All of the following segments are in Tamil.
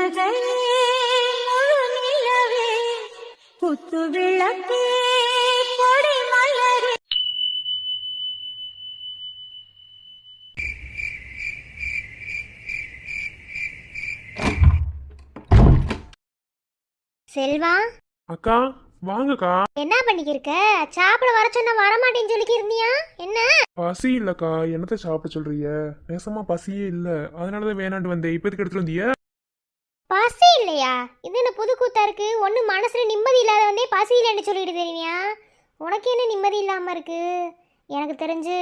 புன்னகை முழு நிலவே குத்து விளக்கே கொடி மலரே. செல்வா, அக்கா வாங்கக்கா. என்ன பண்ணிக்கிருக்க? சாப்பிட வர சொன்னா வரமாட்டேன்னு சொல்லிக்கி இருந்தியா? என்ன பசி இல்லக்கா, என்னத்த சாப்பிட சொல்றீங்க? நேசமா பசியே இல்ல, அதனாலதான் வேணாண்டு வந்தேன். இப்ப எதுக்கு எடுத்துட்டு வந்தீங்க? பசி இல்லையா? இது என்ன புது கூத்தா இருக்கு? ஒண்ணு மனசுல நிம்மதி இல்லாத வந்தே பசி இல்லைன்னு சொல்லிட்டு தெரியுமியா? உனக்கு என்ன நிம்மதி இல்லாம இருக்கு? எனக்கு தெரிஞ்சு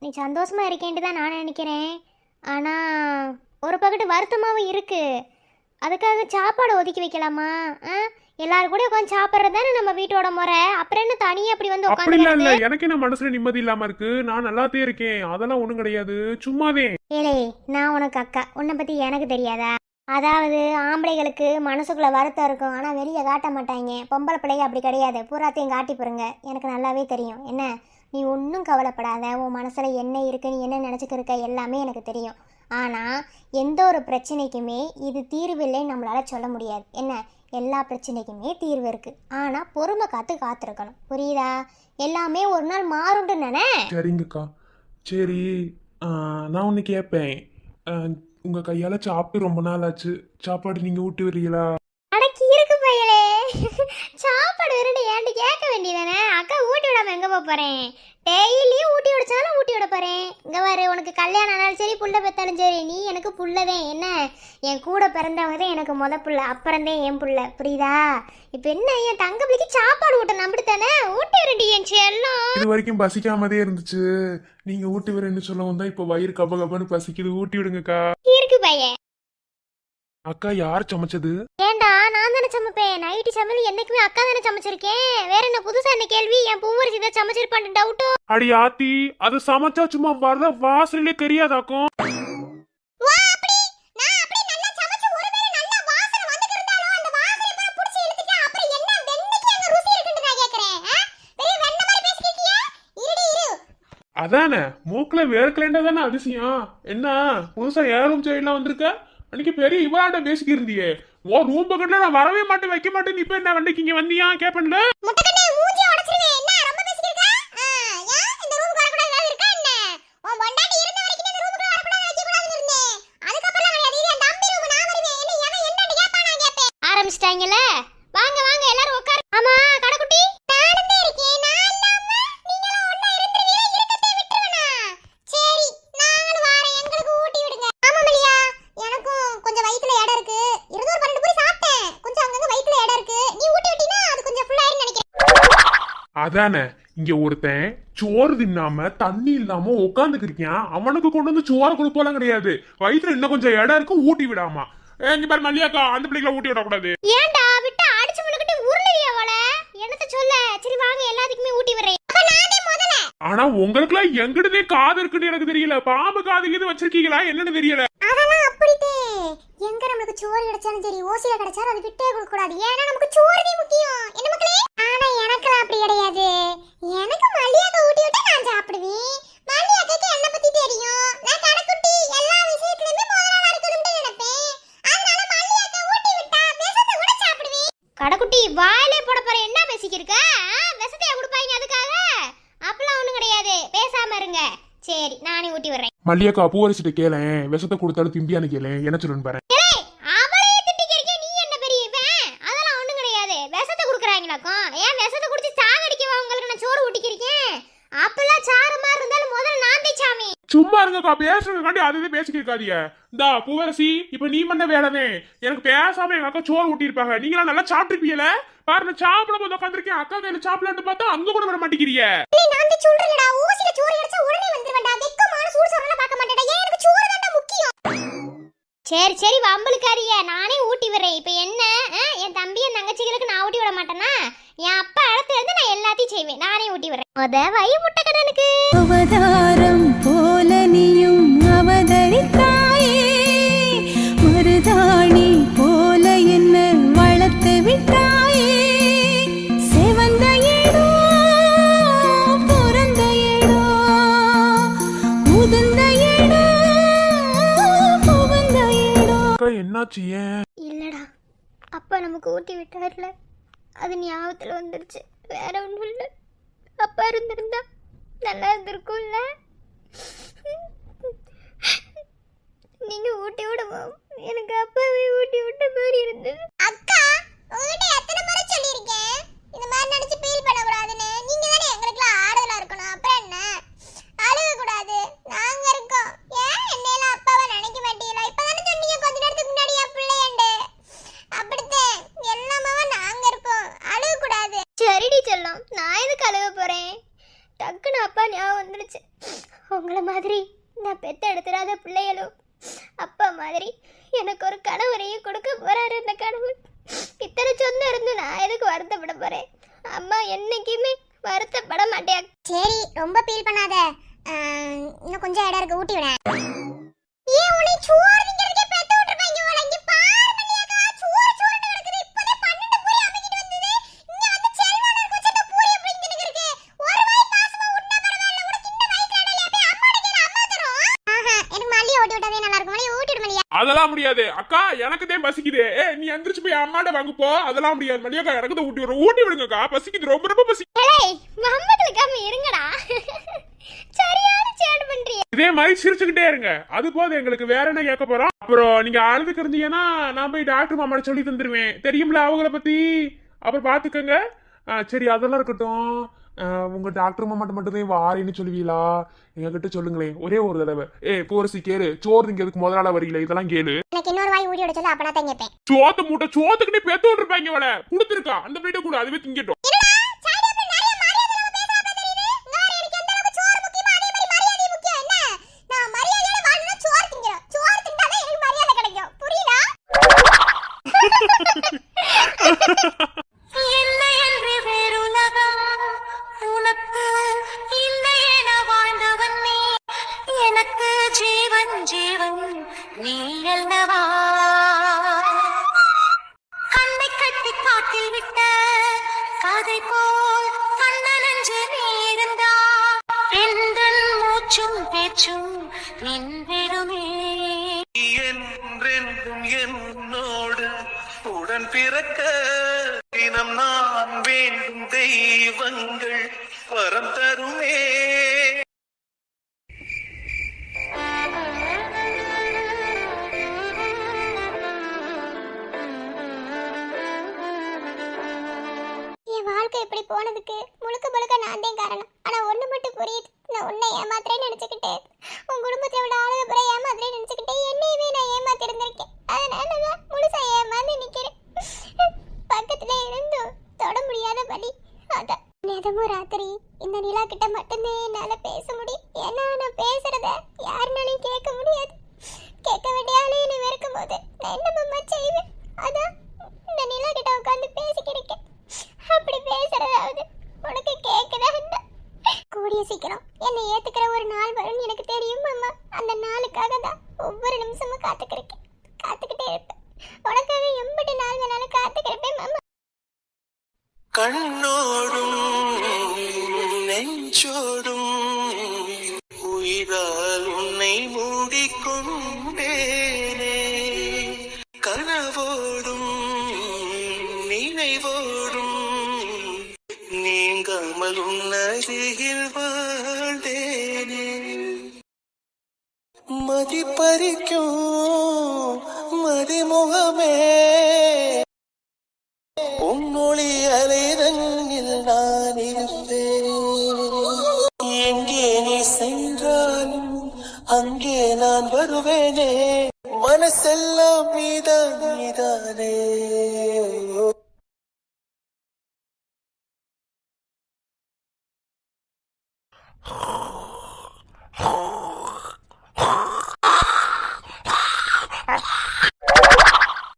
நீ சந்தோஷமா இருக்கேன்ட்டு தான் நான் நினைக்கிறேன். ஆனா ஒரு பக்கத்து வருத்தமாவும் இருக்கு. அதுக்காக சாப்பாடு ஒதுக்கி வைக்கலாமா? எல்லாரும் கூட உட்காந்து சாப்பிட்றது தானே நம்ம வீட்டோட முறை. அப்புறம் என்ன தனியா அப்படி வந்து அப்படி இல்ல, உட்காந்து? எனக்கு என்ன மனசுல நிம்மதி இல்லாம இருக்கு. நான் நல்லாத்தே இருக்கேன், அதெல்லாம் ஒண்ணும் கிடையாது, சும்மாவே. ஏலே, நான் உனக்கு அக்கா, உன்னை பத்தி எனக்கு தெரியாதா? அதாவது ஆம்பளைகளுக்கு மனசுக்குள்ள வருத்தம் இருக்கும், ஆனா வெளியே காட்ட மாட்டாங்க. பொம்பளை பிள்ளைங்க அப்படி கிடையாது, பூராத்தையும் காட்டி போருங்க. எனக்கு நல்லாவே தெரியும். என்ன, நீ ஒன்றும் கவலைப்படாத. உன் மனசுல என்ன இருக்கு, நீ என்ன நினைச்சுக்க இருக்க, எல்லாமே எனக்கு தெரியும். ஆனா எந்த ஒரு பிரச்சனைக்குமே இது தீர்வில்லை நம்மளால சொல்ல முடியாது. என்ன, எல்லா பிரச்சனைக்குமே தீர்வு இருக்கு. ஆனா பொறுமை காத்திருக்கணும். புரியுதா? எல்லாமே ஒரு நாள் மாறுண்டு நானே. சரிங்கக்கா. சரி, நான் ஒண்ணு கேட்பேன். உங்க கையால சாப்பிட்டு ரொம்ப நாள் ஆச்சு. சாப்பாடு நீங்க ஊட்டி வரீங்களா? அடக்கி இருக்கு பையலே. சாப்பாடு விருண்டு ஏன்ட்டு கேட்க வேண்டியதானே? அக்கா ஊட்டி விடாம எங்க போறேன்? டெய்லியும் ஊட்டி விடுச்சாலும் ஊட்டி விட போறேன். இங்க பாரு, உனக்கு கல்யாணம் ஆனாலும் சரி, புள்ள பெத்தாலும் சரி, நீ எனக்கு புள்ளதே. என்ன, என் கூட பிறந்தவங்க தான் எனக்கு முத புள்ள, அப்புறம்தான் என் புள்ள. புரியுதா? இப்ப என்ன, என் தங்க பிள்ளைக்கு சாப்பாடு ஊட்ட நம்பிட்டுதானே ஊட்டி விரண்டி என் செல்லம். இது வரைக்கும் பசிக்காமதே இருந்துச்சு. நீங்க ஊட்டி வரேன்னு சொல்லவும் தான் இப்ப வயிறு கப கபன்னு பசிக்குது. ஊட்டி விடுங்கக்கா. இருக்கு பையன். அக்கா யார் சமைச்சது? ஏண்டா, நான் தானே சமைப்பேன். நைட்டு சமையல் என்னைக்குமே அக்கா தானே சமைச்சிருக்கேன். வேற என்ன புதுசா என்ன கேள்வி? என் பூவரசி தான் சமைச்சிருப்பான்னு டவுட்டோ? அடி ஆத்தி, அது சமைச்சா சும்மா வர வாசலே தெரியாதாக்கும். அதானே, மூக்குல வேர்க்கலேண்டா தானே அதிசயம். என்ன புதுசா ஏன் ரூம் சைட்லாம் வந்திருக்க? அன்னைக்கு பெரிய இவராண்ட பேசிக்கி இருந்தியே. ஓ ரூம் பக்கத்துல நான் வரவே மாட்டேன், வைக்க மாட்டேன். இப்ப என்ன வண்டிக்கு இங்க வந்தியா கேப்பன்ல? ஆரம்பிச்சிட்டாங்கல்ல? வாங்க வாங்க எல்லாரும் உட்காரு. ஆமா கடைக்குட்டி, அதானே, இங்க ஒருத்தன் சோறு தின்னாம தண்ணி இல்லாம உட்காந்துக்கிருக்கான். அவனுக்கு கொண்டு வந்து சோறு கொடுப்போலாம் கிடையாது. வயிற்றுல இன்னும் கொஞ்சம் இடம் இருக்கு, ஊட்டி விடாமா. இங்க பாரு மல்லியாக்கா, அந்த பிள்ளைகளை ஊட்டி விடக்கூடாது. ஏன்டா விட்டு அடிச்சு முழுக்கிட்டு உருளையா அவள? என்னத்த சொல்ல? சரி வாங்க எல்லாத்துக்குமே ஊட்டி விடுறேன். ஆனா உங்களுக்குலாம் எங்கிட்டதே காது இருக்குன்னு எனக்கு தெரியல. பாம்பு காது இது வச்சிருக்கீங்களா என்னன்னு தெரியல. அதெல்லாம் அப்படிதே. எங்க நமக்கு சோறு கிடைச்சாலும் சரி, ஓசில கிடைச்சாலும் அது விட்டே கொடுக்க கூடாது. ஏன்னா நமக்கு சோறுவே முக்கியம். என்ன மக்களே? ஆனா எனக்குலாம் அப்படி கிடையாது. எனக்கு மல்லியாக்க ஊட்டி விட்டா நான் சாப்பிடுவேன். மல்லியாக்கு என்ன பத்தி தெரியும்? நான் கடைக்குட்டி, எல்லா விஷயத்துலயுமே முதல்ல இருக்கணும்னு நினைப்பேன். அதனால மல்லியாக்க ஊட்டி விட்டா விஷத்தை கூட சாப்பிடுவேன். கடைக்குட்டி வாயிலே போட போற, என்ன பேசிக்கிருக்க? விஷத்தையா கொடுப்பாங்க அதுக்காக? அப்பலாம் ஒண்ணும் கிடையாது, பேசாம இருங்க. சரி நானே ஊட்டி விடுறேன். மல்லியாக்கா பூவரிசிட்ட கேளேன், விஷத்தை கொடுத்தாலும் திம்பியான்னு கேளேன், என்ன சொல்லுன்னு பாரு. அவளையே திட்டிக்கிறீங்க, நீ என்ன பெரிய இவன்? அதெல்லாம் ஒண்ணும் கிடையாது. விஷத்தை குடுக்குறாங்களாக்கும்? ஏன் விஷத்தை குடிச்சு சாகடிக்கவா உங்களுக்கு நான் சோறு ஊட்டிக்கிறேன்? அப்பெல்லாம் சாறு மாதிரி இருந்தாலும் முதல்ல நான் தான் சாமி. சும்மா இருங்கக்கா, பேசுறதுக்காண்டி அதுவே பேசிக்கிருக்காதீங்க. இந்தா பூவரசி, இப்ப நீ பண்ண வேலைதே. எனக்கு பேசாம எங்க அக்கா சோறு ஊட்டி இருப்பாங்க. நீங்களா நல்லா சாப்பிட்டுருப்பீங்கல. பாருங்க, சாப்பிடும் போது உட்காந்துருக்கேன். அக்கா கையில சாப்பிடலான்னு பார்த்தா அங்க கூட வர மாட்டேங்கிறீங்க. நான் தான் சொல்றேன்டா, ஊசில சோறு அடிச்சா உடனே வந்துருவேன்டா. வெக்கமான சூடு சோறெல்லாம் பார்க்க மாட்டேடா. ஏன் எனக்கு சோறு தான்டா முக்கியம். சரி சரி வம்பளுக்காரிய, நானே ஊட்டி விடுறேன். இப்ப என்ன, என் தம்பி என் தங்கச்சிகளுக்கு நான் ஊட்டி விட மாட்டேனா? என் அப்பா இடத்துல இருந்து நான் எல்லாத்தையும் செய்வேன். நானே ஊட்டி விடுறேன். அத வை முட்டை கடனுக்கு. அவதாரம் போல நீயும் அவதரித்தாயே, மருதாணி போல என்ன வளர்த்து விட்டாயே. செவந்த ஏடோ பிறந்த ஏடோ, முதிர்ந்த ஏடோ புகுந்த ஏடோ. என்னாச்சு? ஏன் இல்ல இல்லடா, அப்பா நமக்கு ஊட்டி விட்டார்ல, அது ஞாபகத்தில் வந்துருச்சு. வேற ஒன்றும் இல்லை. அப்பா இருந்திருந்தா நல்லா இருந்திருக்கும்ல. நீங்க ஊட்டி விடுவோம், எனக்கு அப்பாவே ஊட்டி விட்ட மாதிரி இருந்தது. அக்கா, உங்ககிட்ட எத்தனை முறை சொல்லியிருக்கேன் இந்த மாதிரி நினைச்சு ஃபீல் பண்ணக்கூடாதுன்னு. நீங்க தானே எங்களுக்குலாம் ஆறுதலா இருக்கணும். அப்புறம் என்ன, அழுக கூடாது, நாங்க இருக்கோம். ஏன் என்னையில அப்பாவை நினைக்க மாட்டீங்களா? இப்பதானே சொன்னீங்க கொஞ்ச நேரத்துக்கு முன்னாடி என் பிள்ளையண்டு. அப்படித்தான் எல்லாமாவா நாங்க இருக்கோம், அழுக கூடாது. சரிடி செல்லம், நான் எதுக்கு அழுக போறேன்? டக்குன்னு அப்பா ஞாபகம் வந்துடுச்சு. உங்களை மாதிரி நான் பெத்த எடுத்துடாத பிள்ளைகளும் அப்பா மாதிரி எனக்கு ஒரு கணவரையும் கொடுக்க போறாரு. அந்த கடவுள் இத்தனை சொந்தம் இருந்து நான் எதுக்கு வருத்தப்பட போறேன்? அம்மா என்னைக்குமே வருத்தப்பட மாட்டேன். சரி, ரொம்ப ஃபீல் பண்ணாத. இன்னும் கொஞ்சம் இடம் இருக்கு, ஊட்டி விட. ஏன் உன்னை சோறு திங்கிறதுக்கே பெத்து விட்டுருப்பாங்க போல. இங்க பாரு மல்லிகா, சோறு சோறுன்னு கிடக்குது. இப்போதே 12 பூரி அமைக்கிட்டு வந்தது. இங்க வந்து செல்வானருக்கு வச்சிருக்க பூரி எப்படி தின்னுருக்கு? ஒரு வாய் பாசமா உண்ணா பரவாயில்ல, உனக்கு இன்னும் வயித்துல அடலையா? போய் அம்மாட்ட கேளு, அம்மா தரும். எனக்கு மல்லிகை ஊட்டி விட்டாதே நல்லா இருக்கும். மல்லிகை ஊட்டி விடு மல்லிகா. அதெல்லாம் முடியாது அக்கா, எனக்கு தான் பசிக்குது. நீ எந்திரிச்சு போய் அம்மாட்ட வாங்க போ. அதெல்லாம் முடியாது மல்லிகா, எனக்கு தான் ஊட்டி விடுறோம். ஊட்டி விடுங்கக்கா, பசிக்குது, ரொம்ப ரொம்ப பசிக்குது. ஏய், வம்பளுக்காம இருங்கடா. சரியான சேட் பண்றீங்க. இதே மாதிரி சிரிச்சுக்கிட்டே இருங்க, அது போதும் எங்களுக்கு. வேற என்ன கேட்க போறோம்? அப்புறம் நீங்க அழுதுக்கு இருந்தீங்கன்னா நான் போய் டாக்டர் மாமாட்ட சொல்லி தந்துருவேன், தெரியுங்களா அவங்கள பத்தி. அப்புறம் பாத்துக்கோங்க. சரி, அதெல்லாம் இருக்கட்டும். உங்க டாக்டர் மாமாட்ட மட்டும் வாரின்னு சொல்லுவீங்களா? எங்ககிட்ட சொல்லுங்களேன் ஒரே ஒரு தடவை. போரசி கேளு, சோறு திங்கிறதுக்கு முதலாள வரீங்களா? இதெல்லாம் கேளு. எனக்கு இன்னொரு வாய் ஊட்டி விட சொல்லு, அப்ப நான் கேட்பேன். சோத்து மூட்டை சோத்துக்கிட்டே பெத்து விட்டுருப்பாங்க வர கொடுத்துருக்கா. அந்த வீட்டை கூட அதுவே திங்கட்டும். என்னோடு உடன் பிறக்க தினம் நான் வேண்டும் தெய்வங்கள் வரம் தருமே. என் வாழ்க்கை இப்படி போனதுக்கு முழுக்க முழுக்க நான் தான் காரணம். ஆனா ஒண்ணு மட்டும் புரியுது, நான் உன்னை ஏமாத்திரே நினைச்சுக்கிட்டேன். உன் குடும்பத்தை விட ஆளுக பிற ஏமாத்திரே நினைச்சுக்கிட்டேன். என்னையவே நான் ஏமாத்தி இருந்திருக்கேன். அதனாலதான் முழுசா ஏமாந்து நிக்கிறேன். பக்கத்துல இருந்தும் தொட முடியாத வலி. அதான் நேதமும் ராத்திரி இந்த நிலா கிட்ட மட்டும்தான் என்னால பேச முடியும். ஏன்னா நான் பேசுறத யாருனாலையும் கேட்க முடியாது. கேட்க வேண்டிய ஆளே என்னை வெறுக்கும் போது நான் என்ன மாமா செய்வேன்? அதான் இந்த நிலா கிட்ட உட்காந்து பேசிக்கிருக்கேன். அப்படி பேசுறதாவது உனக்கு கேட்குதா? கூடிய சீக்கிரம் என்னை ஏத்துக்கிற ஒரு நாள் வரும்னு எனக்கு தெரியும் மாமா. அந்த நாளுக்காக தான் ஒவ்வொரு நிமிஷமும் காத்துக்கிட்டே இருப்பேன். உனக்காக எம்பட்டு நாள் வேணாலும் காத்துக்கிருப்பேன் மாமா. கண்ணோடும் நெஞ்சோடும் உயிரால் உன்னை மூடிக்கொண்டேனே. கனவோடும் நினைவோடும் நீங்காமல் உன்னருகில் வாழ்ந்தேனே. மதிப்பறிக்கும் மதிமுகமே, உன்னொளி அலைதன்னில் நான் இருப்பேன். எங்கே நீ சென்றாலும் அங்கே நான் வருவேனே. மனசெல்லாம் நீதானே.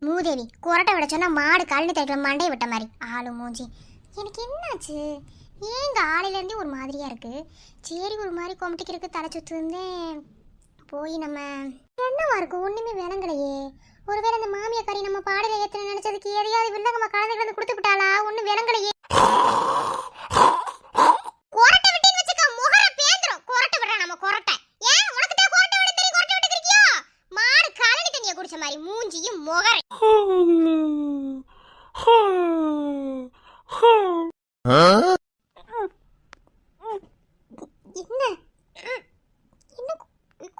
மூதேவி குரட்டை விட சொன்னா மாடு கழனி தைக்கிற மண்டையை விட்ட மாதிரி ஆளு மூஞ்சி. எனக்கு என்னாச்சு? ஏன் காலையிலேருந்தே ஒரு மாதிரியா இருக்கு? சரி, ஒரு மாதிரி கொமட்டிக்கிறதுக்கு தலை சுத்து இருந்தேன். போய் நம்ம என்னவா இருக்கும் ஒண்ணுமே விளங்கலையே. ஒருவேளை அந்த மாமியாக்காரி நம்ம பாடல ஏற்ற நினைச்சதுக்கு எதையாவது வில்லங்கம்மா கலந்து வந்து கொடுத்து விட்டாளா? ஒன்னும் விளங்கலையே. குரட்டை விட்டுன்னு வச்சுக்க, முகர பேந்துரும். குரட்டை விடுறா நம்ம குரட்டை. ஏன் உனக்கு தான் குரட்டை விட தெரியும்? குரட்டை விட்டு இருக்கியோ? மாடு கழனி தண்ணியை குடிச்ச மாதிரி மூஞ்சியும் முகரை. என்ன என்ன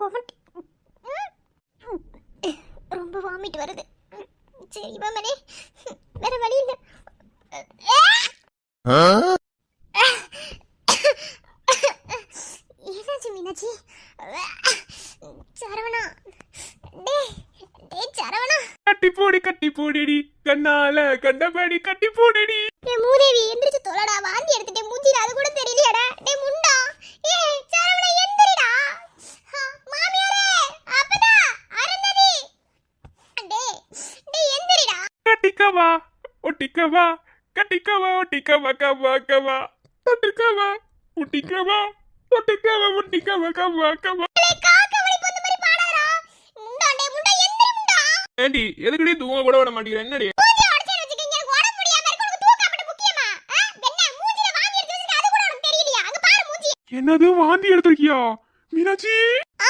கொமட்டி ரொம்ப வாமிட் வருது. சரி மாமனே, வேற வழி இல்ல. என்னாச்சு மீனாட்சி? சரவணா, டேய் டேய் சரவணா, கட்டி போடிடி கண்ணால கண்டபடி கட்டி போடிடி. டேய் மூதேவி எந்திரிச்சு தொலைடா, வாந்தி எடுத்துட்டே மூஞ்சில அது கூட தெரியலையாடா. டேய் முண்டா, ஏய் சரவணா எந்திரிடா. மாமியாரே, அப்பதா அருந்ததி, டேய் டேய் எந்திரிடா. கட்டிக்கவா ஒட்டிக்கவா கட்டிக்கவா ஒட்டிக்கவா கவா கவா தொட்டிக்கவா ஒட்டிக்கவா தொட்டிக்கவா ஒட்டிக்கவா கவா கவா. டேய் காக்க வலி போந்த மாதிரி பாடாதடா. முண்டா டேய் முண்டா எந்திரி முண்டா. ஏண்டி எதுக்குடி தூங்க கூட விட மாட்டேங்கிற? என்னடி மூஞ்சி உடைச்சு வச்சிருக்கீங்க, எனக்கு உடம்பு முடியாம இருக்கு. உனக்கு தூக்கம் அப்படி முக்கியமா? வெண்ணே மூஞ்சில வாந்தி எடுத்து வச்சிருக்க, அது கூட உனக்கு தெரியலையா? அங்க பாரு மூஞ்சி. என்னது வாந்தி எடுத்திருக்கியா மீனாட்சி?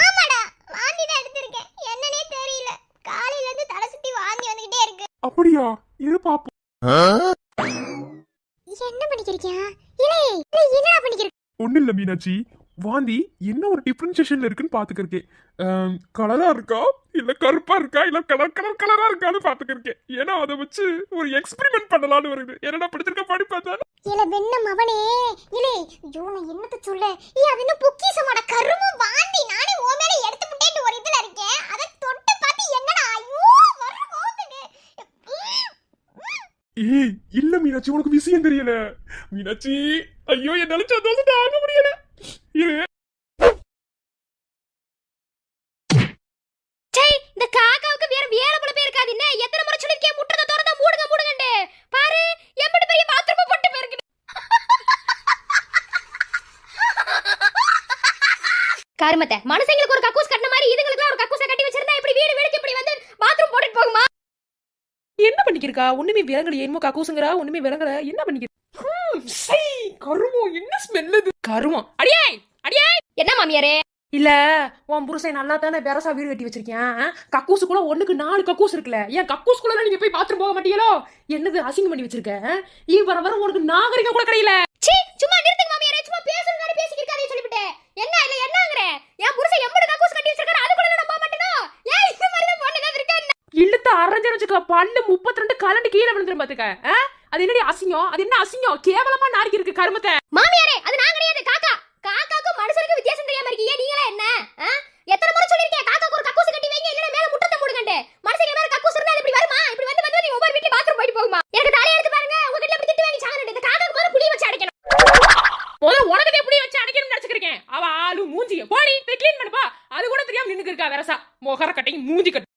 ஆமாடா, வாந்தி தான் எடுத்திருக்கேன். என்னன்னே தெரியல. காலையில இருந்து தலை சுத்தி வாந்தி வந்துகிட்டே இருக்கு. அப்படியா? இரு பாப்போம். என்ன பண்ணிக்கிறீங்க? இலே என்னடா பண்ணிக்கிறீங்க? ஒண்ணு இல்ல மீனாட்சி, வாந்தி என்ன ஒரு டிஃபரன்சியேஷன்ல இருக்குன்னு பாத்துக்கிறேன். கலரா இருக்கா இல்ல கருப்பா இருக்கா இல்ல கலரா இருக்கான்னு பாத்துக்கிறேன். ஏன்னா அதை வச்சு ஒரு எக்ஸ்பெரிமெண்ட் பண்ணலாம்னு வருது. என்னடா படிச்சிருக்க படி பார்த்தா இல வெண்ண மவனே, இலே ஐயோ நான் என்னத்த சொல்ல? அது என்ன பொக்கிசமாட கரும வாந்தி. நானே ஓ மேல எடுத்து முட்டேன்னு ஒரு இதுல இருக்கேன். அத தொட்டு பார்த்து என்னடா ஐயோ வர கோத்துக்கு. ஏய் இல்ல மீனாட்சி, உனக்கு விஷயம் தெரியல மீனாட்சி. ஐயோ என்னால சந்தோஷம் தாங்க முடியல. இரு இந்த காக்காவுக்கு வேற வேலை போல பேர் இருக்காது. என்ன எத்தனை முறை சொல்லிருக்கேன் முட்டத தோறத மூடுங்கன்னு. பாரு எம்படி பெரிய பாத்ரூம் போட்டு போயிருக்கு. கருமத்தை மனுஷங்களுக்கு ஒரு கக்கூஸ் கட்டின மாதிரி இதுங்களுக்கு ஒரு கக்கூஸை கட்டி வச்சிருந்தா இப்படி வீடு வீடுக்கு இப்படி வந்து பாத்ரூம் போட்டுட்டு போகுமா? என்ன பண்ணிக்கிறா? ஒண்ணுமே விளங்கல. என்னமோ கக்கூசுங்கறா, ஒண்ணுமே விளங்கல. என்ன பண்ணிக்கிற? கருமம், என்ன ஸ்மெல் இது? கருமம். அடியே அடியே, என்ன மாமியாரே? இல்ல உன் புருஷன் நல்லா தானே பெரசா வீடு கட்டி வச்சிருக்கேன். கக்கூசுக்குள்ள 1க்கு 4 கக்கூஸ் இருக்குல்ல. ஏன் கக்கூஸ்குள்ள நீங்க போய் பாத்ரூம் போக மாட்டீங்களோ? என்னது அசிங்கம் பண்ணி வச்சிருக்க? வர உனக்கு நாகரிகம் கூட கிடையில. சீ சும்மா நிறுத்துங்க மாமியாரே. சும்மா பேசுறதானே பேசிக்கிட்டு இருக்காதே சொல்லிவிட்டு. என்ன இல்ல என்னங்கற? என் புருஷன் எம்பட கக்கூஸ் கட்டி வச்சிருக்காரு, அது கூட நான் போக மாட்டேனோ? ஏன் இந்த மாதிரி தான் பண்ணதா இருக்கா? இழுத்து அரைஞ்சு வச்சுக்க, பல்லு 32 கலண்டு கீழே விழுந்துரும் பாத்துக்க. அது என்னடி அசிங்கம்? அது என்ன அசிங்கம்? கேவலமா நாரிக்கு இருக்கு கருமத்தை. மாமியாரே அது நான் கிடையாது, காக்கா. காக்காக்கு மனுஷனுக்கு வித்தியாசம் தெரியாம இருக்கீங்க. நீங்களே என்ன எத்தனை முறை சொல்லிருக்கேன் காக்காக்கு ஒரு கக்கூஸ் கட்டி வைங்க, இல்லனா மேல முட்டத்தை மூடுங்கன்னு. மனுஷங்க மேல கக்கூஸ் இருந்தா இப்படி வருமா? இப்படி வந்து நீ ஒவ்வொரு வீட்ல பாத்ரூம் போயிட்டு போகுமா? எனக்கு தலைய எடுத்து பாருங்க. உங்க வீட்ல இப்படி திட்டு வாங்கி சாகணும். இந்த காக்காக்கு மேல புளி வச்சு அடைக்கணும். முதல்ல உனக்கு எப்படி வச்சு அடைக்கணும்னு நினைச்சுக்கிறேன். அவ ஆளு மூஞ்சிய போடி போய் க்ளீன் பண்ணுப்பா. அது கூட தெரியாம நின்னுக்கு இருக்கா வெரசா. மொகர கட்டையும் மூஞ்சி கட்டு.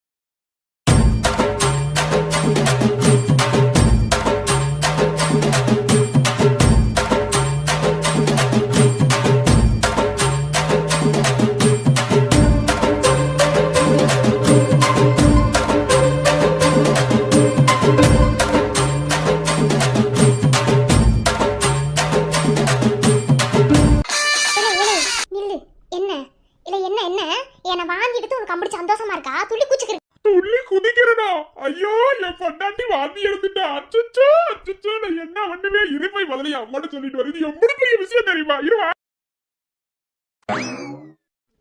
நில்லு. என்ன இல்ல என்ன என்ன என்ன வாங்கி எடுத்து உனக்கு அப்படி சந்தோஷமா இருக்கா? துள்ளி குச்சிக்கிற. துள்ளி குதிக்கிறடா. ஐயோ என் பொண்டாட்டி வாந்தி எடுத்துட்டா. அச்சச்சோ அச்சச்சோ, நான் என்ன பண்ணுவே? இரு போய் முதல்ல அம்மாட்ட சொல்லிட்டு வருது. எவ்வளவு பெரிய விஷயம் தெரியுமா? இருவா.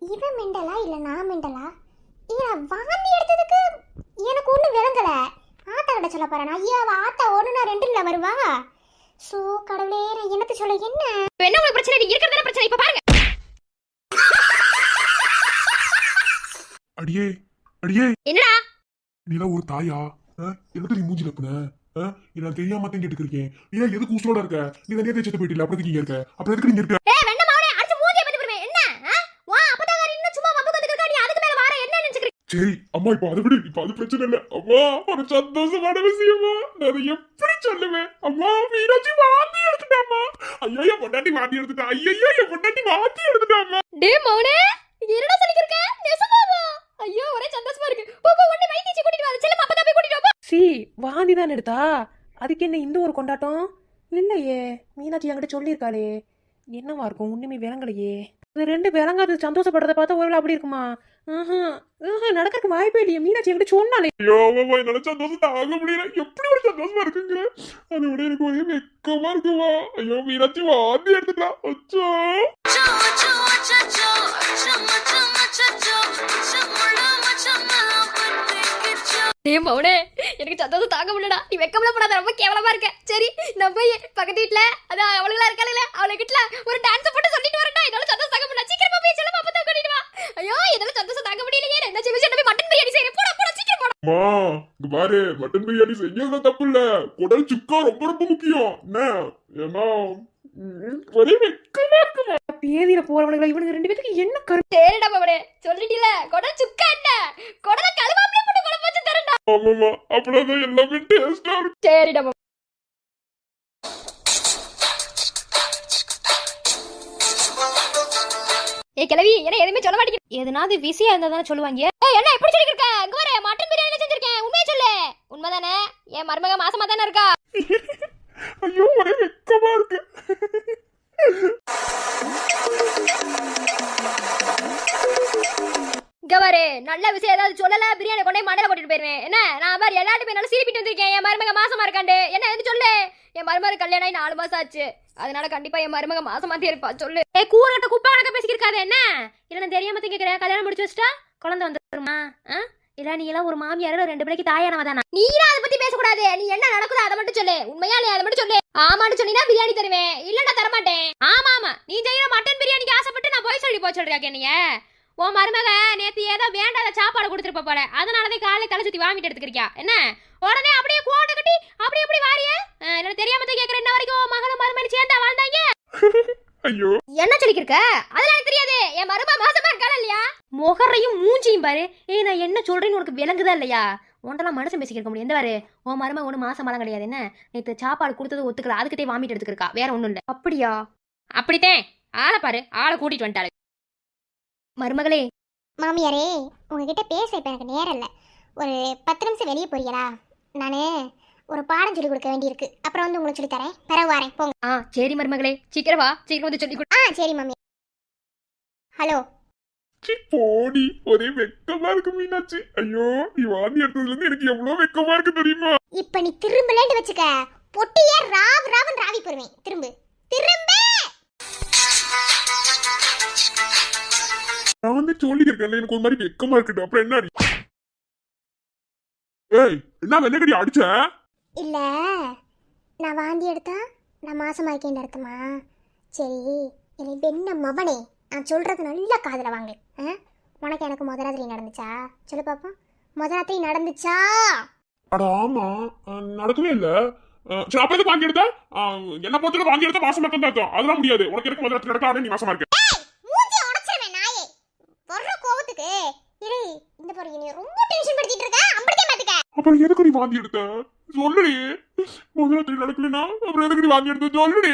இவன் மெண்டலா இல்ல நான் மெண்டலா? இவன் வாந்தி எடுத்ததுக்கு எனக்கு ஒண்ணு விளங்கல. ஆத்தா கிட்ட சொல்ல போறேன். ஐயா ஆத்தா 1 நான் 2ல வருவா. சோ கடவுளே நான் என்னத்த சொல்ல? என்ன என்ன உங்களுக்கு பிரச்சனை? நீ இருக்கிறதே பிரச்சனை. இப்ப பாருங்க. அடியே அடியே, என்னடா நீல ஒரு தாயா? எதுக்கு நீ மூஞ்சி லப்புன? நான் தெரியாம தான் கேட்டுக்கிறேன். நீ எதுக்கு உசுரோட இருக்க? நீ தான் நேரத்தை செத்து போயிட்டில, அப்புறம் எதுக்கு இங்க இருக்க? அப்புறம் எதுக்கு நீங்க இருக்க? ஏய் வெண்ண மாவனே அடிச்சு மூஞ்சிய பத்தி போறேன். என்ன வா அப்பதாகாரி இன்னும் சும்மா வம்பு வந்துட்டு இருக்கா? நீ அதுக்கு மேல வார என்ன நினைச்சுக்கிற? சரி அம்மா, இப்ப அதை விடு. இப்ப அது பிரச்சனை இல்ல. அம்மா ஒரு சந்தோஷமான விஷயமா நான் அதை எப்படி சொல்லுவேன்? அம்மா மீனாட்சி வாந்தி எடுத்துட்டாமா. ஐயோ என் பொண்டாட்டி வாந்தி எடுத்துட்டா. ஐயோ என் பொண்டாட்டி வாந்தி எடுத்துட்டாமா. டேய் மவனே என்னடா சொல்லிக்கிற? நெசமாவா? ஐயோ ஒரே சந்தோஷமா இருக்கு. போ போ உடனே வைத்தியச்சி கூட்டிட்டு வா. செல்லம் அப்பதான் போய் கூட்டிட்டு வா. சி வாந்தி தான் எடுத்தா, அதுக்கு என்ன இந்த ஒரு கொண்டாட்டம்? இல்லையே, மீனாட்சி என்கிட்ட சொல்லியிருக்காளே. என்னவா இருக்கும்? ஒண்ணுமே விளங்கலையே. இது 2 விளங்காது சந்தோஷப்படுறத பார்த்தா ஒருவேளை அப்படி இருக்குமா? நடக்கிறதுக்கு வாய்ப்பே இல்லையே. மீனாட்சி என்கிட்ட சொன்னாலே. ஐயோ மாமா, என்னால சந்தோஷம் தாங்க முடியல. எப்படி ஒரு சந்தோஷமா இருக்குங்க. அதை விட எனக்கு ஒரே வெக்கமா இருக்குமா. ஐயோ மீனாட்சி வாந்தி எடுத்துக்கலாம். அச்சோ. ஏன் மௌனே, எனக்கு சந்தோஷம் தாங்க முடியலடா. நீ வெக்கம்லாம் பண்ணாத, ரொம்ப கேவலமா இருக்க. சரி, நான் போய் பக்கத்து வீட்டுல அதான் அவளுங்களா இருக்காளுங்களே, அவளை கிட்ட ஒரு டான்ஸ் போட்டு சொல்லிட்டு வரேன்டா. என்னால சந்தோஷம் தாங்க முடியல. சீக்கிரமா போய் செல்ல பாப்பா தான் கூட்டிட்டு வா. ஐயோ, என்னால சந்தோஷம் தாங்க முடியலையே. நான் என்ன செய்வேன்? போய் மட்டன் பிரியாணி செய்யறேன். போடா போடா, சீக்கிரம் போடா. மா இங்க பாரு, மட்டன் பிரியாணி செய்யறது தப்பு இல்ல. குடல் சுக்கா ரொம்ப ரொம்ப முக்கியம். என்ன ஏன்னா ஒரே வெக்கமா இருக்குமா. பேதியில போறவனுங்களா இவனுங்க 2 பேத்துக்கு என்ன கருத்து? சரிடா மௌனே, சொல்லிட்டீல. குடல் சுக்கா என்ன? குடல கழுவாமலே போட்டு குழம்பு வச்சு தரேன்டா. ஆமாமா, அப்படிதான் எல்லாமே டேஸ்டா இருக்கும். சரிடா மௌனே. ஏய் கிழவி, என்ன எதுவுமே சொல்ல மாட்டேங்க. எதனாவது விஷயம் இருந்தா தானே சொல்லுவாங்க. ஏய் என்ன எப்படி சொல்லிட்டு இருக்க? அங்க வர மட்டன் பிரியாணி செஞ்சிருக்கேன். உண்மையை சொல்லு. உண்மைதானே? என் மருமக மாசமா தானே இருக்கா? ஐயோ ஒரே வெக்கமா இருக்கு. இங்க பாரு, நல்ல விஷயம் ஏதாவது சொல்லல, பிரியாணி கொண்டே மண்டையில போட்டுட்டு போயிருவேன். என்ன நான் பாரு எல்லாருமே நல்லா சீரிப்பிட்டு வந்திருக்கேன். என் மருமக மாசமா இருக்காண்டு. என்ன எது சொல்லு. என் மருமக கல்யாணம் ஆகி 4 மாசம் ஆச்சு. அதனால கண்டிப்பா என் மருமக மாசமா தான் இருப்பா. சொல்லு. ஏ கூறட்ட குப்பை கணக்க பேசிக்கிருக்காது என்ன? இல்ல நான் தெரியாம கேக்குறேன். கல்யாணம் முடிச்சு வச்சுட்டா குழந்தை வந்துருமா? இல்ல நீ எல்லாம் ஒரு மாமியார 2 பிள்ளைக்கு தாயானவ தானா? நீரா அதை பத்தி பேசக்கூடாது. நீ என்ன நடக்குதோ அதை மட்டும் சொல்லு. உண்மையா இல்லையா அதை மட்டும் சொல்லு. ஆமான்னு சொன்னீங்கன்னா பிரியாணி தருவேன், இல்லன்னா தரமாட்டேன். ஆமா ஆமா, நீ செய்யற மட்டன் பிரியாணிக்கு ஆசைப்பட்டு நான் போய் சொல்லி சொல்றியா நீங்க? உன் மருமக நேத்து ஏதோ வேண்டாத சாப்பாடு கொடுத்துருப்ப போல, அதனாலதான் காலை தலை சுத்தி வாமிட்டு எடுத்துக்கிறியா என்ன? உடனே அப்படியே கோட்டை கட்டி அப்படி எப்படி வாரிய? என்ன தெரியாம கேக்குற. இன்ன வரைக்கும் உன் மகளும் மருமகன் சேர்ந்தா வாழ்ந்தாங்க. ஐயோ என்ன சொல்லிக்கிருக்க? அதெல்லாம் எனக்கு தெரியாது. என் மருமக மாசமா இருக்காளா இல்லையா? முகரையும் மூஞ்சியும் பாரு. ஏய் நான் என்ன சொல்றேன்னு உனக்கு விளங்குதா இல்லையா? உன்டெல்லாம் மனுஷன் பேசிக்கிருக்க முடியும். எந்த பாரு, உன் மருமக ஒன்றும் மாசமாலாம் கிடையாது. என்ன நேற்று சாப்பாடு கொடுத்தது ஒத்துக்கல, அதுக்கிட்டே வாமிட்டு எடுத்துக்கிறக்கா, வேற ஒன்றும் இல்லை. அப்படியா? அப்படித்தேன். ஆளை பாரு, ஆளை கூட்டிட்டு வந்துட்டாளு. மருமகளே. மாமியாரே, உங்ககிட்ட பேச இப்போ எனக்கு நேரம் இல்லை. ஒரு 10 நிமிஷம் வெளியே போறீங்களா? நான் ஒரு பாடம் சொல்லி கொடுக்க வேண்டியிருக்கு. அப்புறம் வந்து உங்களுக்கு சொல்லி தரேன். பிறகு வரேன், போங்க. சரி மருமகளே, சீக்கிரம் வா. சீக்கிரம் வந்து சொல்லி கொடு. சரி மாமி. ஹலோ. போடி, ஒரே வெக்கமா இருக்கு மீனாட்சி. ஐயோ நீ வாந்தி எடுத்ததுல இருந்து எனக்கு எவ்வளவு வெக்கமா இருக்கு தெரியுமா? இப்ப நீ திரும்பலன்னு வச்சுக்க, பொட்டியே ராவன் ராவி போடுவேன். திரும்ப. நான் வந்து சொல்லியிருக்கேன் எனக்கு ஒரு மாதிரி வெக்கமா இருக்கட்டும். அப்புறம் என்ன? ஏய் என்ன வெள்ளக்கடி அடிச்ச? இல்ல, நான் வாந்தி எடுத்தா நான் மாசமா இருக்கேன்னு அர்த்தமா? சரி, என்னை வெண்ண மவனே, நான் சொல்றது நல்லா காதுல வாங்க. உனக்கு எனக்கு முத ராத்திரி நடந்துச்சா? சொல்லு பாப்போம். முத ராத்திரி நடந்துச்சா? அட ஆமா, நடக்கவே இல்ல. சரி அப்ப எதுக்கு வாங்கி எடுத்த? என்ன பொறுத்தவரை வாங்கி எடுத்த மாசமா தான் இருக்கும். அதெல்லாம் முடியாது. உனக்கு எனக்கு முதல்ல நடக்க நீ மாசமா இருக்க. மூஞ்சி உடைச்சிருவேன் நாயே. வர்ற கோவத்துக்கு இரு. இந்த பாரு, நீ ரொம்ப டென்ஷன் படுத்திட்டு இருக்க. அம்படியே மாட்டுக்க. அப்புறம் எதுக்கு நீ வாங்கி எடுத்த? சொல்லுடி. முதல்ல நடக்கலனா அப்புறம் எதுக்கு நீ வாங்கி எடுத்த? சொல்லுடி.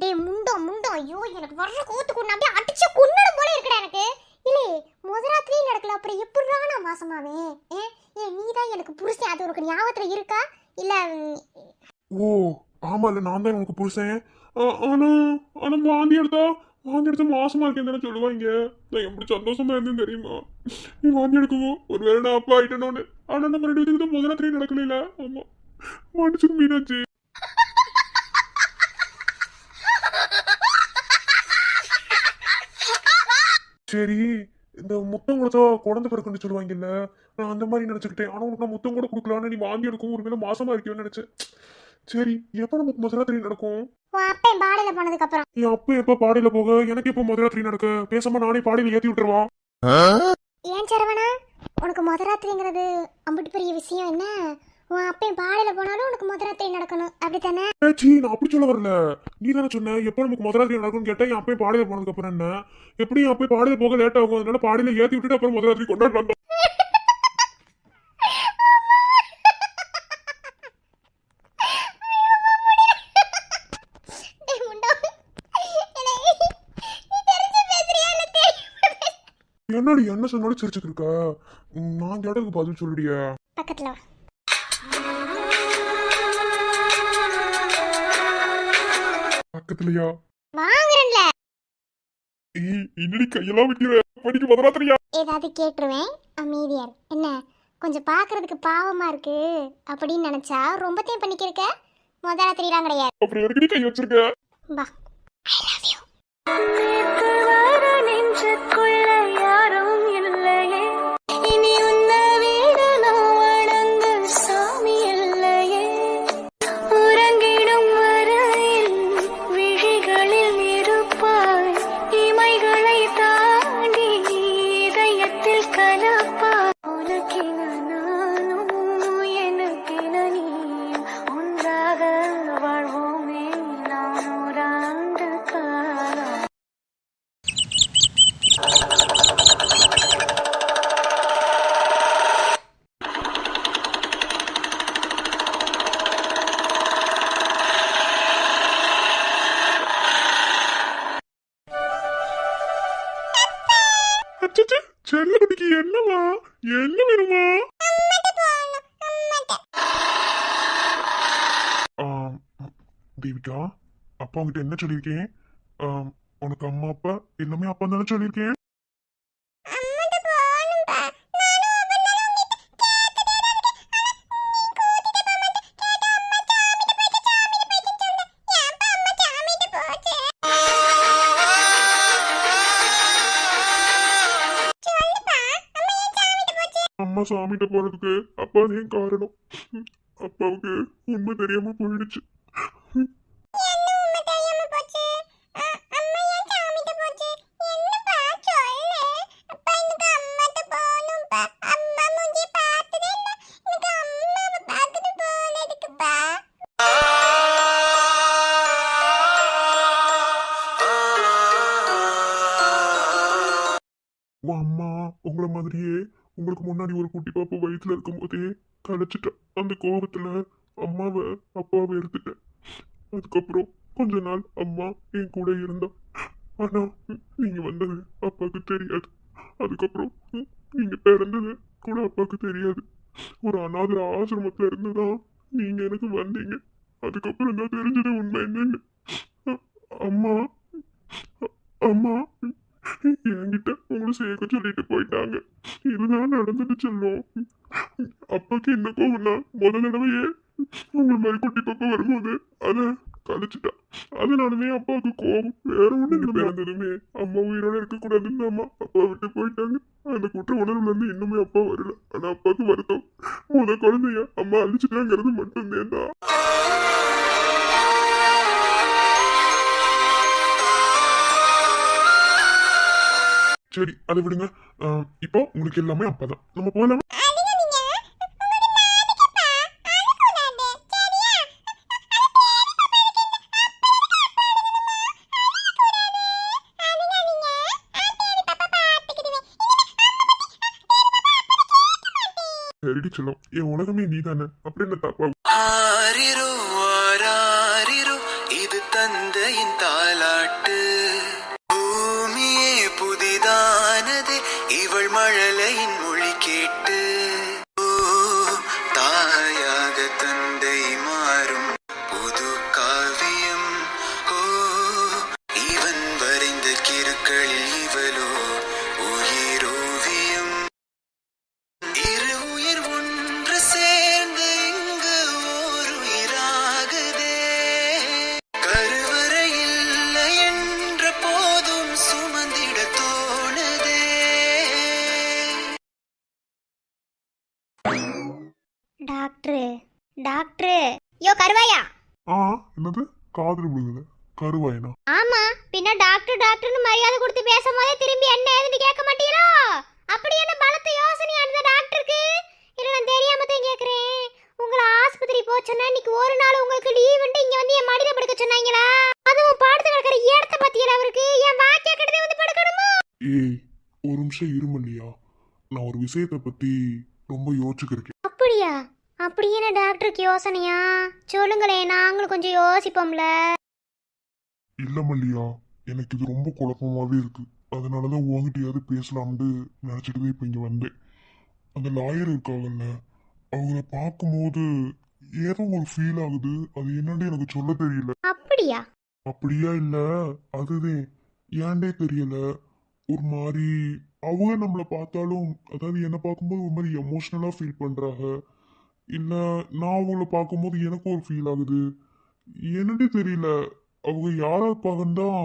டேய் முண்டோ, ஐயோ எனக்கு வர்ற கோவத்துக்கு நான் அப்படியே அடிச்சு கொன்னணும் போல இருக்குடா எனக்கு. இல்லே, முத ராத்திரி நடக்கல, அப்புறம் எப்படிடா நான் மாசமாவேன்? நீ தான் எனக்கு புருஷன். அது உனக்கு ஞாபகத்துல இருக்கா? இல்ல ஓ ஆமா, இல்ல நான் தான் உனக்கு புருஷன். ஆனா ஆனா வாந்தி எடுத்தா மாசமா இருக்கேன்னு தானே சொல்லுவாங்க. நான் எப்படி சந்தோஷமா இருந்தேன்னு தெரியுமா? நீ வாந்தி எடுக்குவோம் ஒருவேளை நான் அப்பா ஆயிட்டேனோன்னு. ஆனா நம்ம 2 பேத்துக்கு தான் முதல் ராத்திரி நடக்கல. ஆமா மனுஷன் மீனாச்சு. சரி, இந்த முத்தம் கொடுத்தா குழந்தை பிறக்குன்னு சொல்லுவாங்கல்ல, நான் அந்த மாதிரி நினைச்சுக்கிட்டேன். ஆனா உனக்கு நான் முத்தம் கூட கொடுக்கலான்னு நீ வாந்தி எடுக்கும் ஒருவேளை மாசமா இருக்கேன்னு நினைச்சேன். சரி, எப்ப நமக்கு முதல் ராத்திரி நடக்கும்? உன் அப்பன் பாடையில போனதுக்கு அப்புறம். என் அப்ப எப்ப பாடையில போக எனக்கு எப்ப முதல் ராத்திரி நடக்க? பேசாம நானே பாடையில ஏத்தி விட்டுருவான். ஏன் சரவணா, உனக்கு முத ராத்திரிங்கிறது அம்பிட்டு பெரிய விஷயம் என்ன? உன் அப்பன் பாடையில போனாலும் உனக்கு முத ராத்திரி நடக்கணும், அப்படித்தானே? ஏச்சி, நான் அப்படி சொல்ல வரல. நீ தானே சொன்ன எப்ப நமக்கு முதல் ராத்திரி நடக்கும்னு கேட்டா என் அப்பா பாடையில போனதுக்கு அப்புறம் என்ன? எப்படி என் அப்பா பாடையில போக லேட் ஆகும், அதனால பாடையில ஏத்தி விட்டுட்டு அப்புறம் முதல் ராத்திரி கொண்டாடு வந்தோம். என்னடி என்ன சொன்னாலும் சிரிச்சுட்டு இருக்க? நான் கேட்டதுக்கு பதில் சொல்லுடியா? பக்கத்துல வா. பக்கத்துலயா? வாங்குறேன்ல. இன்னடி கையெல்லாம் வைக்கிற படிக்க முதல் ராத்திரியா? ஏதாவது கேட்டுருவேன், அமைதியார். என்ன கொஞ்சம் பார்க்கறதுக்கு பாவமா இருக்கு அப்படின்னு நினைச்சா ரொம்பத்தையும் பண்ணிக்கிறக்க முதல்ல தெரியலாம் கிடையாது. அப்புறம் எதுக்கு கை வச்சிருக்க? பா ஐ லவ் யூ. நெஞ்சுக்குள்ள யாரும் இல்லையே, இனி உன்னை விட நான் வணங்க சாமி இல்லையே. உறங்கிடும் வரையில் விழிகளில் இருப்பாய், இமைகளை தாண்டி இதயத்தில் கலப்பாய். உனக்கென நானும் எனக்கென நீயும் ஒன்றாக வாழ்வோமே நான் ஓராண்டு காலம். அச்சச்சே, செல்லக்குட்டிக்கு என்னமா? என்ன வேணுமா? ஆம், தேவிகா, அப்பா உங்ககிட்ட என்ன சொல்லியிருக்கேன்? உனக்கு அம்மா அப்பா எல்லாமே அப்பா தானே சொல்லியிருக்கேன். அம்மா சாமிகிட்ட போறதுக்கு அப்பா தான் காரணம். அப்பாவுக்கு உண்மை தெரியாம போயிடுச்சு. உன் அம்மா உங்களை மாதிரியே உங்களுக்கு முன்னாடி ஒரு குட்டி பாப்பா வயிற்றுல இருக்கும் போதே கலைச்சிட்டேன். அந்த கோபத்துல அம்மாவை அப்பாவை எடுத்துட்டேன். அதுக்கப்புறம் கொஞ்ச நாள் அம்மா என் கூட இருந்தா. ஆனா நீங்க வந்தது அப்பாவுக்கு தெரியாது. அதுக்கப்புறம் நீங்க பிறந்தது கூட அப்பாவுக்கு தெரியாது. ஒரு அநாத ஆசிரமத்துல இருந்துதான் நீங்க எனக்கு வந்தீங்க. அதுக்கப்புறம் தான் தெரிஞ்சது உண்மை என்னன்னு. அம்மா அம்மா என்கிட்ட உங்களை சேர்க்க சொல்லிட்டு போயிட்டாங்க. இதுதான் நடந்தது செல்லும். அப்பாக்கு என்ன கோவம்னா முதல் தடவையே உங்களை மாதிரி குட்டி பாப்பா வரும்போது அதை கழிச்சுட்டா. அதனாலவே அப்பாவுக்கு கோபம். வேற ஒண்ணு பிறந்ததுமே அம்மா உயிரோட இருக்கக்கூடாதுன்னு அம்மா அப்பா விட்டு போயிட்டாங்க. அந்த குற்ற உணர்வுல இருந்து இன்னுமே அப்பா வரல. ஆனா அப்பாவுக்கு வருத்தம். குழந்தைய அம்மா அழிச்சுட்டாங்கிறது மட்டும்தான் தான். சரி அதை விடுங்க. இப்போ உங்களுக்கு எல்லாமே அப்பதான். நம்ம போகலாம். சரிடி சொல்லும். என் உலகமே நீ தானே. அப்படி என்ன தப்பா? ஆரிரோ ஆராரிரோ இது தந்தையின் தாலாட்டு. பூமியே புதிதானது இவள் மழலையின் மொழி கேட்டு. ஓ தாயாக தந்தை மாறும் புது காவியம். ஓ இவன் வரைந்த கிருக்களில் இவளோ உயிரோவியம். இரு உயிர் ஒன்று சேர்ந்து இங்கு ஓர் உயிராகுதே. கருவறை இல்லை என்ற போதும் சுமந்திட தோணுதே. டாக்டர் டாக்டர் யோ கருவாயா. என்னது காதல் விழுகுது? கருவாயனா? ஆமா, பின்ன டாக்டர் டாக்டர்னு மரியாதை கொடுத்து பேசும்போதே திரும்பி என்ன ஏதுன்னு கேட்க மாட்டீங்களோ? அப்படி என்ன பலத்த யோசனை அந்த டாக்டருக்கு? இல்ல நான் தெரியாம தான் கேக்குறேன். உங்களை ஆஸ்பத்திரி போச்சோன்னா இன்னைக்கு ஒரு நாள் உங்களுக்கு லீவுன்ட்டு இங்க வந்து என் மடியில படுக்க சொன்னாங்களா? அதுவும் பாடத்து கிடக்கிற இடத்த பத்தியல அவருக்கு என் வாக்கிய கிட்டதே வந்து படுக்கணுமா? ஏய், ஒரு நிமிஷம் இருமல்லையா? நான் ஒரு விஷயத்தை பத்தி ரொம்ப யோசிச்சுக்கிருக்கேன். அப்படியா? அப்படி என்ன டாக்டருக்கு யோசனையா? சொல்லுங்களேன், நாங்களும் கொஞ்சம் யோசிப்போம்ல. இல்ல மல்லியா, எனக்கு இது ரொம்ப குழப்பமாவே இருக்கு. அதனாலதான் உங்ககிட்டயாவது பேசலாம்னு நினைச்சிட்டு இப்ப இங்க வந்தேன். அந்த லாயர் இருக்காங்கல்ல, அவங்கள பார்க்கும்போது ஏதோ ஒரு ஃபீல் ஆகுது. அது என்னன்னு எனக்கு சொல்ல தெரியல. அப்படியா? அப்படியா இல்ல, அதுதான் ஏன்டே தெரியல. ஒரு மாதிரி அவங்க நம்மளை பார்த்தாலும் அதாவது என்னை பார்க்கும்போது ஒரு மாதிரி எமோஷ்னலாக ஃபீல் பண்ணுறாங்க, இல்லை நான் அவங்கள பார்க்கும்போது எனக்கு ஒரு ஃபீல் ஆகுது. என்னன்னே தெரியல. அவங்க யாரா இருப்பாங்கன்னு தான்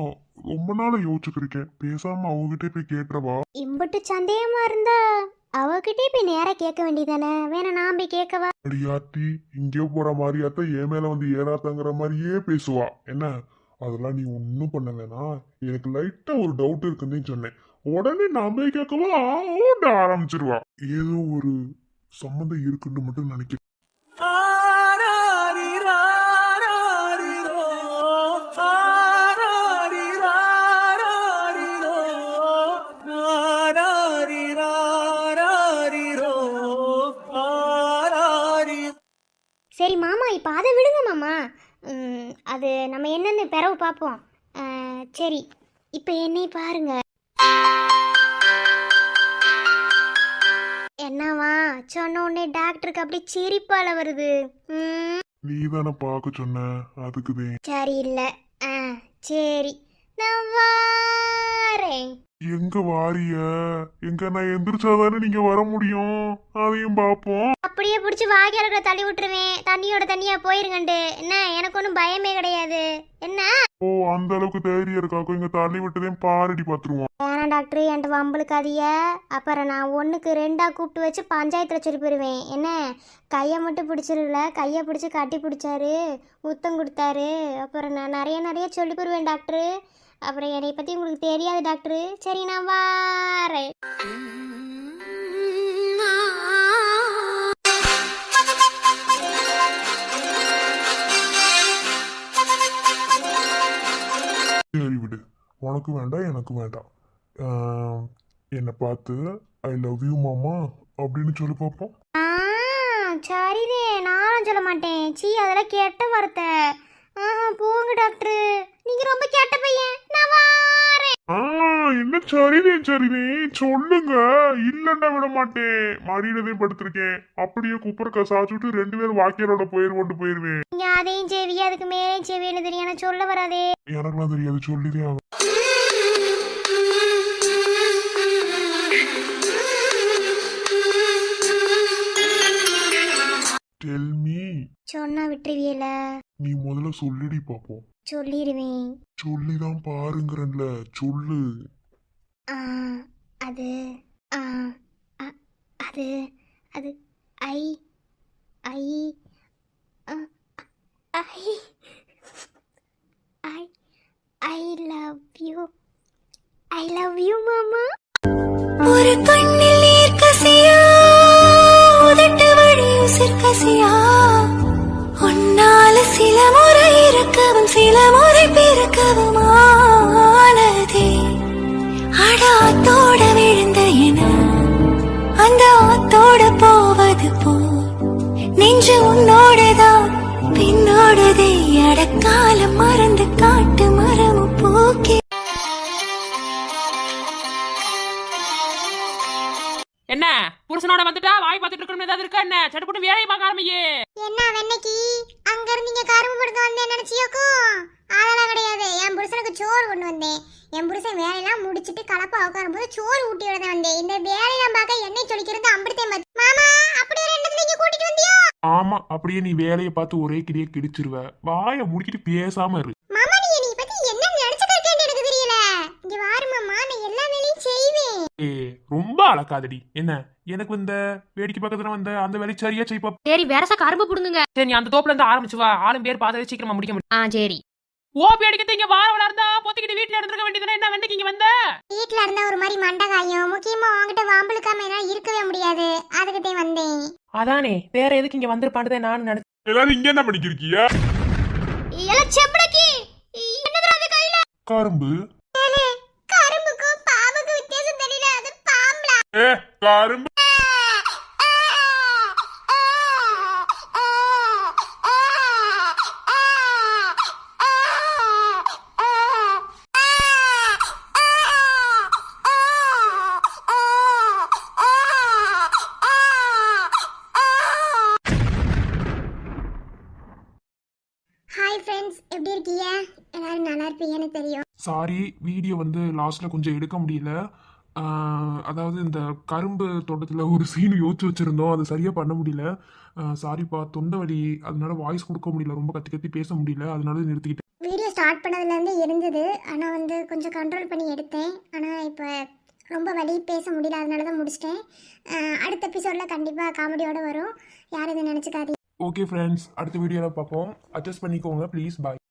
ரொம்ப நாளாக யோசிச்சுட்டு இருக்கேன். பேசாமல் அவங்ககிட்ட போய் கேட்டுறவா? இம்புட்டு சந்தேகமா இருந்தா அவகிட்டே போய் நேரா கேட்க வேண்டியதானே? வேணா நான் போய் கேட்கவா? அடியாத்தி இங்கே போகிற மாதிரியாத்த என் மேலே வந்து ஏறாத்தங்கிற மாதிரியே பேசுவா. என்ன அதெல்லாம் நீ ஒன்றும் பண்ண வேணாம். எனக்கு லைட்டாக ஒரு டவுட் இருக்குன்னு சொன்னேன். உடனே நான் போய் கேட்கவா ஓட ஆரம்பிச்சிருவா. ஏதோ ஒரு சம்மந்தம் இருக்குன்னு மட்டும் நினைக்கிறேன். சரி மாமா, இப்போ அதை விடுங்க மாமா. அது நம்ம என்னன்னு பிறவு பார்ப்போம். சரி, இப்போ என்னை பாருங்க. என்னவா சொன்ன உடனே டாக்டருக்கு அப்படி சிரிப்பால வருது. நீ தானே பார்க்க சொன்ன, அதுக்குதே. சரி இல்லை. சரி, நான் வாரேன். எங்க வாரிய? எங்க நான் எந்திரிச்சாதானே நீங்க வர முடியும். அதையும் பார்ப்போம். அப்படியே பிடிச்சி வாய்க்கால தள்ளி விட்டுருவேன். தண்ணியோட தண்ணியா போயிருங்கண்டு. என்ன, எனக்கு ஒன்றும் பயமே கிடையாது. என்ன ஓ, அந்த அளவுக்கு தைரியம் இருக்காக்கும். இங்க தள்ளி விட்டதையும் பாரடி பார்த்துருவோம். வேணாம் டாக்டர், என்கிட்ட வம்பளுக்காதிய. அப்புறம் நான் 1க்கு 2 கூப்பிட்டு வச்சு பஞ்சாயத்தில் வச்சுட்டு போயிடுவேன். என்ன, கையை மட்டும் பிடிச்சிடல, கையை பிடிச்சி கட்டி பிடிச்சாரு, முத்தம் கொடுத்தாரு. அப்புறம் நான் நிறைய சொல்லி போடுவேன் டாக்டரு. அப்புறம் என்னை பற்றி உங்களுக்கு தெரியாது டாக்டரு. சரி, நான் வாரேன். சரி விடு, உனக்கு வேண்டாம் எனக்கு வேண்டாம். என்னை பார்த்து ஐ லவ் யூ மாமா அப்படின்னு சொல்லி பார்ப்போம். சரிதே, நானும் சொல்ல மாட்டேன். சீ, அதெல்லாம் கெட்ட வார்த்தை. போங்க டாக்டரு, நீங்க ரொம்ப கெட்ட பையன். நான் வாரேன். என்ன சரிதே சொல்லுங்க. இல்லன்னா விட மாட்டேன். மடியிலதே படுத்திருக்கேன். அப்படியே குப்பரை சாச்சுட்டு 2 பேரும் வாக்கியரோட போயிருவேன். நீங்க அதையும் செவி, அதுக்கு மேலே செவின்னு தெரியும். எனக்கு சொல்ல வராதே. எனக்குலாம் தெரியாது, சொல்லிதே ஆகும். Tell me. சொன்னா விட்டுருவியல? நீ முதல்ல சொல்லிடி பாப்போம். சொல்லிடுவேன். சொல்லிதான் பாருங்கறன்ல, சொல்லு. அது அது அது I I I I I love you. I love you மாமா. ஒரு கண்ணில் நீர் கசியா, உதட்டு வழி உசிர் கசியா, உன்னால சில முறை இறக்கவும் சில முறை பிறக்கவும் ஆனதே. அட ஆத்தோட விழுந்த என அந்த ஆத்தோட போவது போல் நெஞ்சு உன்னோடதான் பின்னோடதே. அடக்காலம் மறந்து காட்டு மரமும் பூக்கி. என்ன புருஷனோட வந்துட்டா வாய் பார்த்துட்டு இருக்கணும் ஏதாவது இருக்கா? என்ன சட்டுப்பட்டு வேலையை பார்க்க ஆரம்பியே. என்ன வெண்ணைக்கு அங்க இருந்து நீங்க கரும்பு படுத்து வந்தேன் நினைச்சியோக்கும்? அதெல்லாம் கிடையாது. என் புருஷனுக்கு சோறு கொண்டு வந்தேன். என் புருஷன் வேலையெல்லாம் முடிச்சிட்டு கலப்பா உட்காரும் போது சோறு ஊட்டி விட வந்தேன். இந்த வேலையெல்லாம் பார்க்க எண்ணெய் சொல்லிக்கிறது அம்பிடுத்தேன். மாமா, அப்படியே 2 நீங்க கூட்டிட்டு வந்தியோ? ஆமா, அப்படியே நீ வேலையை பார்த்து ஒரே கிரியை கிடிச்சிருவ. வாயை முடிக்கிட்டு பேசாம இரு. மாமா, நீ பத்தி என்ன நினைச்சிட்டு இருக்கேன்னு எனக்கு தெரியல. இங்க வாரு மாமா, நான் எல்லா வேலையும் செய்வேன். ரொம்ப அழகாதடி. என்ன, எனக்கு இந்த வேடிக்கை பக்கத்துல வந்த அந்த வேலை சரியா செய்ப்பா. சரி, வேறசா கரும்பு புடுங்குங்க. சரி, நீ அந்த தோப்புல இருந்து ஆரம்பிச்சு வா. ஆளும் பேர் பார்த்து சீக்கிரமா முடிக்க முடியும். சரி. ஓ, பேடிக்கத்தை இங்க வாரவளா இருந்தா பொத்திக்கிட்டு வீட்டுல இருந்திருக்க வேண்டியதுனா என்ன வெண்ணைக்கு இங்க வந்த? வீட்டுல இருந்தா ஒரு மாதிரி மண்டகாயும். முக்கியமா உங்ககிட்ட வாம்பளுக்காம என்னால இருக்கவே முடியாது. அதுக்கிட்டே வந்தேன். அதானே, வேற எதுக்கு இங்க வந்திருப்பான்னு நானும் நினைச்சேன். எல்லாரும் இங்க என்ன பண்ணிக்கிருக்கியா? எல்லாம் செப்படக்கி. என்னதுடா அது கையில? கரும்பு. கரும்புக்கும் பாம்புக்கும் வித்தியாசம் தெரியல. அது பாம்புல. கரும்பு. ஹாய் ஃப்ரெண்ட்ஸ், எப்படி இருக்கீங்க? எல்லாரும் நல்லா இருப்பீங்கன்னு தெரியும். சாரி, வீடியோ வந்து லாஸ்ட்ல கொஞ்சம் எடுக்க முடியல. அதாவது இந்த கரும்பு தோட்டத்தில் ஒரு சீன் யோசிச்சு வச்சுருந்தோம், அது சரியாக பண்ண முடியல. சாரிப்பா, தொண்டை வலி, அதனால வாய்ஸ் கொடுக்க முடியல, ரொம்ப கத்தி கத்தி பேச முடியல, அதனால நிறுத்திக்கிட்டேன். வீடியோ ஸ்டார்ட் பண்ணதுலேருந்து இருந்தது, ஆனால் வந்து கொஞ்சம் கண்ட்ரோல் பண்ணி எடுத்தேன். ஆனால் இப்போ ரொம்ப வலி பேச முடியல, அதனால தான் முடிச்சிட்டேன். அடுத்த எபிசோடில் கண்டிப்பாக காமெடியோடு வரும், யாரும் இதை நினச்சிக்காதீங்க. ஓகே ஃப்ரெண்ட்ஸ், அடுத்த வீடியோவில் பார்ப்போம். அட்ஜஸ்ட் பண்ணிக்கோங்க ப்ளீஸ். பாய்.